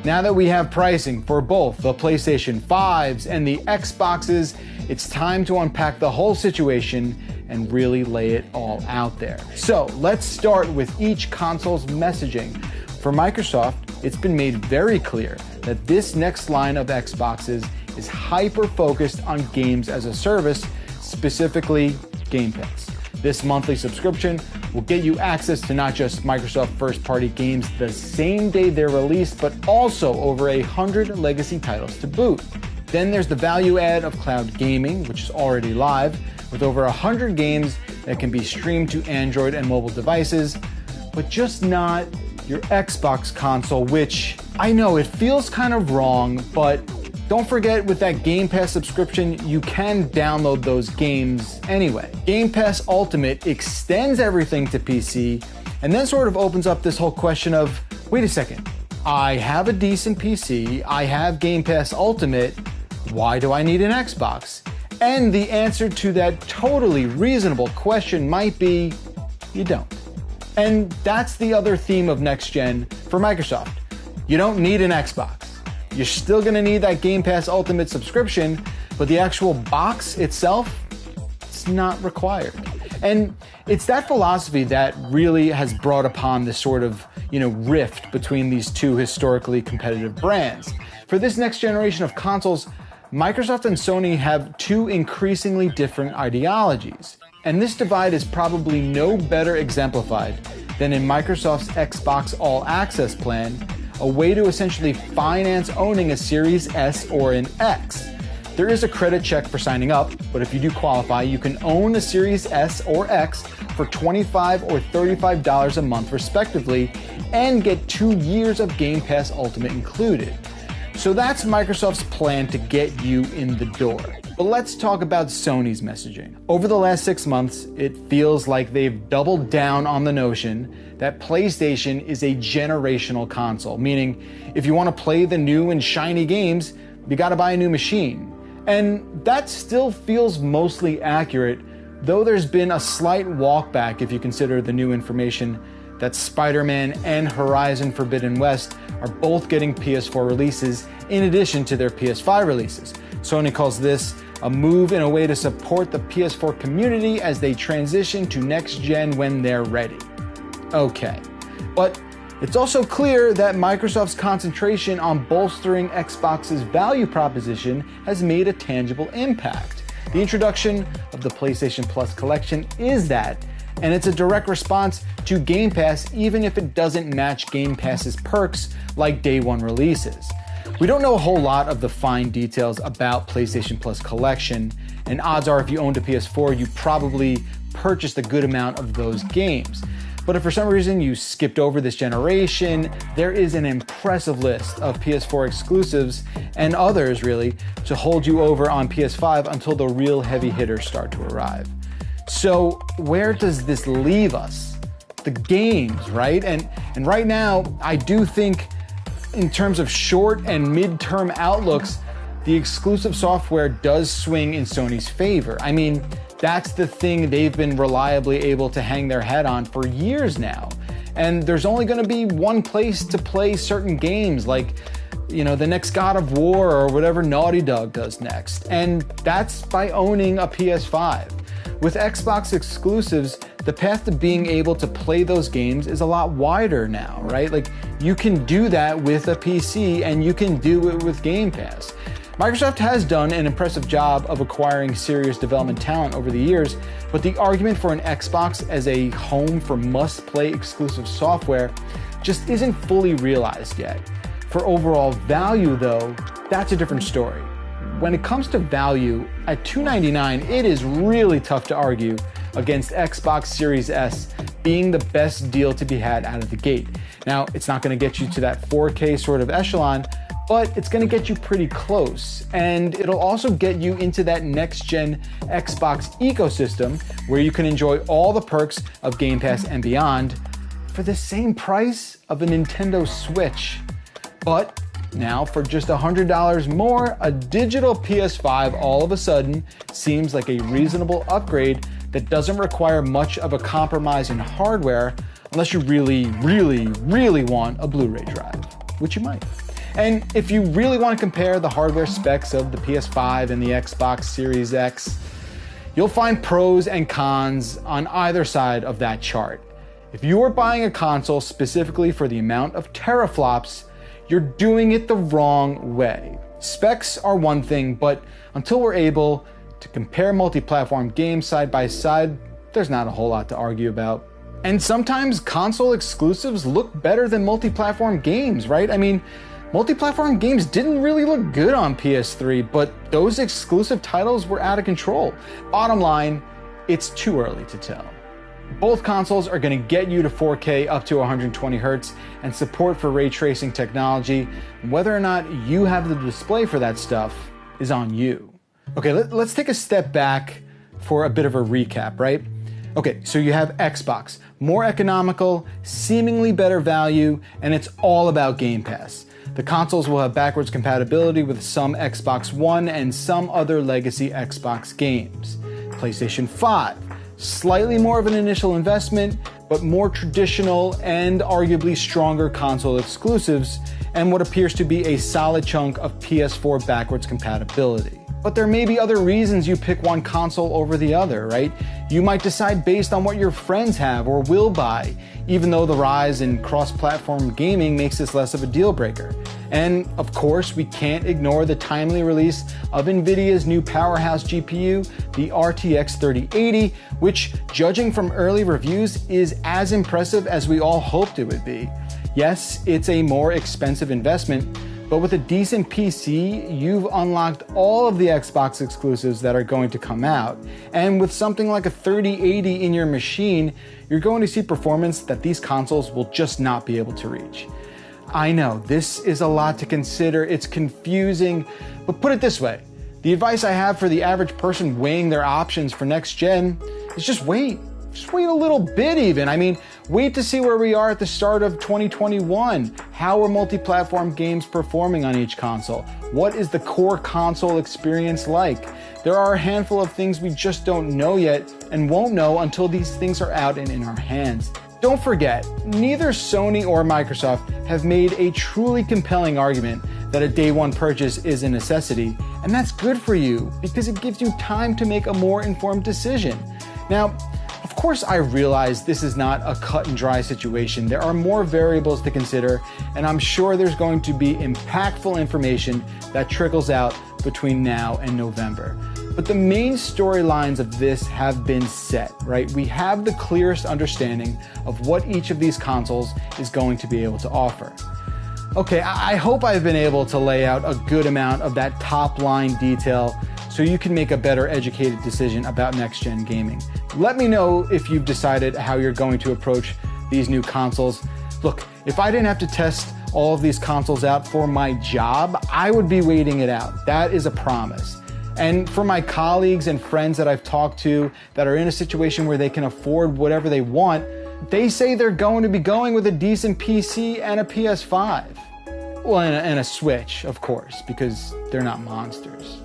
Now that we have pricing for both the PlayStation 5s and the Xboxes, it's time to unpack the whole situation and really lay it all out there. So let's start with each console's messaging. For Microsoft, it's been made very clear that this next line of Xboxes is hyper-focused on games as a service, specifically Game Pass. This monthly subscription will get you access to not just Microsoft first-party games the same day they're released, but also over 100 legacy titles to boot. Then there's the value add of cloud gaming, which is already live, with over 100 games that can be streamed to Android and mobile devices, but just not your Xbox console, which I know it feels kind of wrong, but don't forget with that Game Pass subscription, you can download those games anyway. Game Pass Ultimate extends everything to PC and then sort of opens up this whole question of, wait a second, I have a decent PC, I have Game Pass Ultimate, why do I need an Xbox? And the answer to that totally reasonable question might be, you don't. And that's the other theme of next gen for Microsoft. You don't need an Xbox. You're still gonna need that Game Pass Ultimate subscription, but the actual box itself, it's not required. And it's that philosophy that really has brought upon this sort of, rift between these two historically competitive brands. For this next generation of consoles, Microsoft and Sony have two increasingly different ideologies. And this divide is probably no better exemplified than in Microsoft's Xbox All Access plan, a way to essentially finance owning a Series S or an X. There is a credit check for signing up, but if you do qualify, you can own a Series S or X for $25 or $35 a month respectively, and get 2 years of Game Pass Ultimate included. So that's Microsoft's plan to get you in the door. But let's talk about Sony's messaging. Over the last 6 months, it feels like they've doubled down on the notion that PlayStation is a generational console, meaning if you want to play the new and shiny games, you gotta buy a new machine. And that still feels mostly accurate, though there's been a slight walk back if you consider the new information that Spider-Man and Horizon Forbidden West are both getting PS4 releases in addition to their PS5 releases. Sony calls this a move in a way to support the PS4 community as they transition to next gen when they're ready. Okay, but it's also clear that Microsoft's concentration on bolstering Xbox's value proposition has made a tangible impact. The introduction of the PlayStation Plus collection is that, and it's a direct response to Game Pass even if it doesn't match Game Pass's perks like day one releases. We don't know a whole lot of the fine details about PlayStation Plus collection, and odds are if you owned a PS4, you probably purchased a good amount of those games. But if for some reason you skipped over this generation, there is an impressive list of PS4 exclusives and others really to hold you over on PS5 until the real heavy hitters start to arrive. So where does this leave us? The games, right? And right now, I do think in terms of short and mid-term outlooks, the exclusive software does swing in Sony's favor. I mean, that's the thing they've been reliably able to hang their hat on for years now. And there's only gonna be one place to play certain games like, the next God of War or whatever Naughty Dog does next. And that's by owning a PS5. With Xbox exclusives, the path to being able to play those games is a lot wider now, right? Like, you can do that with a PC and you can do it with Game Pass. Microsoft has done an impressive job of acquiring serious development talent over the years, but the argument for an Xbox as a home for must-play exclusive software just isn't fully realized yet. For overall value, though, that's a different story. When it comes to value, at $299, it is really tough to argue against Xbox Series S being the best deal to be had out of the gate. Now, it's not going to get you to that 4K sort of echelon, but it's going to get you pretty close. And it'll also get you into that next-gen Xbox ecosystem where you can enjoy all the perks of Game Pass and beyond for the same price of a Nintendo Switch. But now, for just $100 more, a digital PS5 all of a sudden seems like a reasonable upgrade that doesn't require much of a compromise in hardware unless you really, really, really want a Blu-ray drive, which you might. And if you really want to compare the hardware specs of the PS5 and the Xbox Series X, you'll find pros and cons on either side of that chart. If you are buying a console specifically for the amount of teraflops, you're doing it the wrong way. Specs are one thing, but until we're able to compare multi-platform games side by side, there's not a whole lot to argue about. And sometimes console exclusives look better than multi-platform games, right? I mean, multi-platform games didn't really look good on PS3, but those exclusive titles were out of control. Bottom line, it's too early to tell. Both consoles are going to get you to 4K up to 120 Hz and support for ray tracing technology. Whether or not you have the display for that stuff is on you. Okay, let's take a step back for a bit of a recap, right? Okay, so you have Xbox, more economical, seemingly better value, and it's all about Game Pass. The consoles will have backwards compatibility with some Xbox One and some other legacy Xbox games. PlayStation 5, slightly more of an initial investment, but more traditional and arguably stronger console exclusives, and what appears to be a solid chunk of PS4 backwards compatibility. But there may be other reasons you pick one console over the other, right? You might decide based on what your friends have or will buy, even though the rise in cross-platform gaming makes this less of a deal breaker. And of course, we can't ignore the timely release of NVIDIA's new powerhouse GPU, the RTX 3080, which, judging from early reviews, is as impressive as we all hoped it would be. Yes, it's a more expensive investment, but with a decent PC, you've unlocked all of the Xbox exclusives that are going to come out. And with something like a 3080 in your machine, you're going to see performance that these consoles will just not be able to reach. I know, this is a lot to consider, it's confusing, but put it this way, the advice I have for the average person weighing their options for next gen is just wait. Just wait a little bit even. I mean, wait to see where we are at the start of 2021. How are multi-platform games performing on each console? What is the core console experience like? There are a handful of things we just don't know yet and won't know until these things are out and in our hands. Don't forget, neither Sony or Microsoft have made a truly compelling argument that a day one purchase is a necessity, and that's good for you because it gives you time to make a more informed decision. Now, of course, I realize this is not a cut and dry situation. There are more variables to consider, and I'm sure there's going to be impactful information that trickles out between now and November. But the main storylines of this have been set, right? We have the clearest understanding of what each of these consoles is going to be able to offer. Okay, I hope I've been able to lay out a good amount of that top line detail so you can make a better educated decision about next-gen gaming. Let me know if you've decided how you're going to approach these new consoles. Look, if I didn't have to test all of these consoles out for my job, I would be waiting it out. That is a promise. And for my colleagues and friends that I've talked to that are in a situation where they can afford whatever they want, they say they're going to be going with a decent PC and a PS5. Well, and a Switch, of course, because they're not monsters.